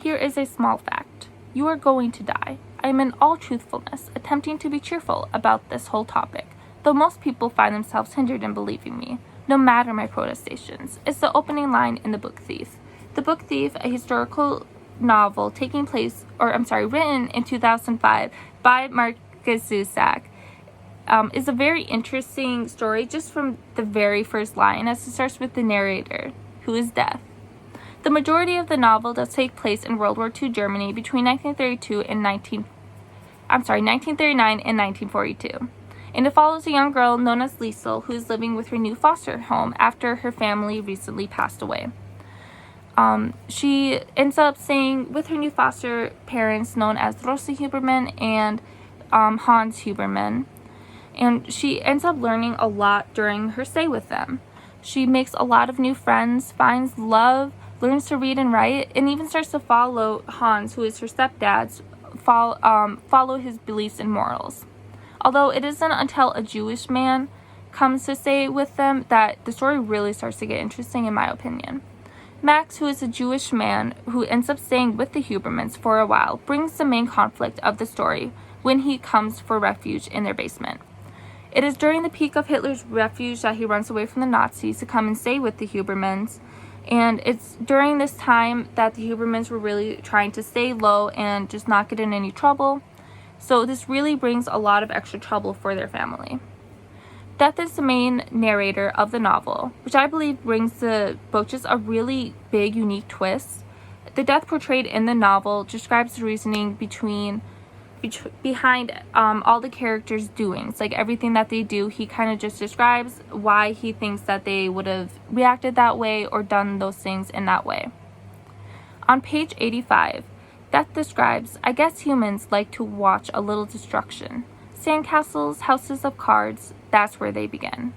Here is a small fact. You are going to die. I am in all truthfulness attempting to be cheerful about this whole topic, though most people find themselves hindered in believing me, no matter my protestations. It's the opening line in The Book Thief. The Book Thief, a historical novel written in 2005 by Markus Zusak, is a very interesting story just from the very first line, as it starts with the narrator, who is Death. The majority of the novel does take place in World War II Germany between 1939 and 1942, and it follows a young girl known as Liesel, who is living with her new foster home after her family recently passed away. She ends up staying with her new foster parents known as Rosa Huberman and Hans Huberman, and she ends up learning a lot during her stay with them. She makes a lot of new friends, finds love, learns to read and write, and even starts to follow Hans, who is her stepdad's, follow his beliefs and morals. Although it isn't until a Jewish man comes to stay with them that the story really starts to get interesting, in my opinion. Max, who is a Jewish man who ends up staying with the Hubermans for a while, brings the main conflict of the story when he comes for refuge in their basement. It is during the peak of Hitler's refuge that he runs away from the Nazis to come and stay with the Hubermans, and it's during this time that the Hubermans were really trying to stay low and just not get in any trouble, so this really brings a lot of extra trouble for their family. Death is the main narrator of the novel, which I believe brings the book just a really big, unique twist. The Death portrayed in the novel describes the reasoning behind all the characters' doings. Like everything that they do, he kind of just describes why he thinks that they would have reacted that way or done those things in that way. On page 85, Death describes, I guess humans like to watch a little destruction. Sandcastles, houses of cards, that's where they begin.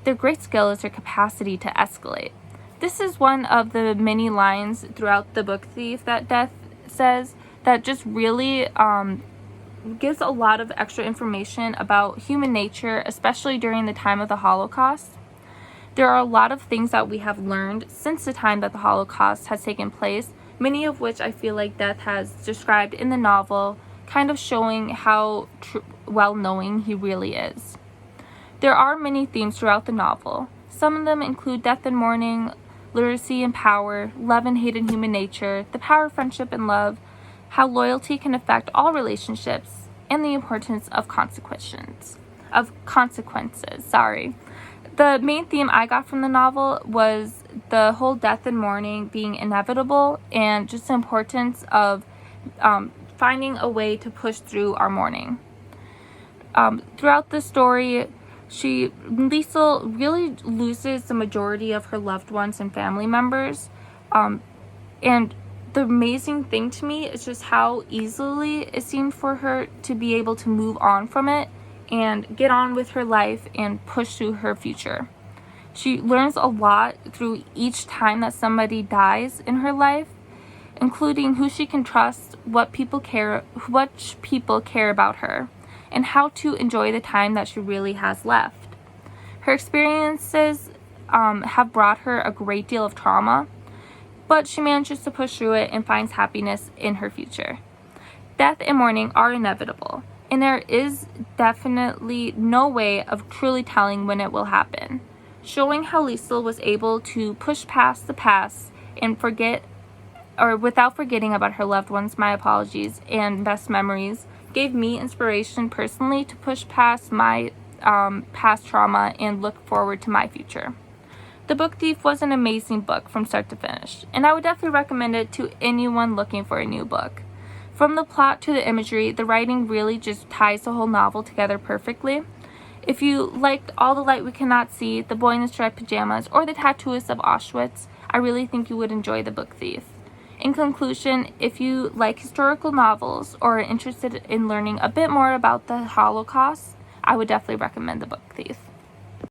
Their great skill is their capacity to escalate. This is one of the many lines throughout The Book Thief that Death says that just really gives a lot of extra information about human nature, especially during the time of the Holocaust. There are a lot of things that we have learned since the time that the Holocaust has taken place, many of which I feel like Death has described in the novel, kind of showing how well-knowing he really is. There are many themes throughout the novel. Some of them include death and mourning, literacy and power, love and hate and human nature, the power of friendship and love, how loyalty can affect all relationships, and the importance of consequences. The main theme I got from the novel was the whole death and mourning being inevitable, and just the importance of finding a way to push through our mourning. Throughout the story, Liesel really loses the majority of her loved ones and family members, and the amazing thing to me is just how easily it seemed for her to be able to move on from it and get on with her life and push through her future. She learns a lot through each time that somebody dies in her life, including who she can trust, what people care about her, and how to enjoy the time that she really has left. Her experiences have brought her a great deal of trauma, but she manages to push through it and finds happiness in her future. Death and mourning are inevitable, and there is definitely no way of truly telling when it will happen. Showing how Liesel was able to push past the past and without forgetting about her loved ones, and best memories, gave me inspiration personally to push past my past trauma and look forward to my future. The Book Thief was an amazing book from start to finish, and I would definitely recommend it to anyone looking for a new book. From the plot to the imagery, the writing really just ties the whole novel together perfectly. If you liked All the Light We Cannot See, The Boy in the Striped Pajamas, or The Tattooist of Auschwitz, I really think you would enjoy The Book Thief. In conclusion, if you like historical novels or are interested in learning a bit more about the Holocaust, I would definitely recommend The Book Thief.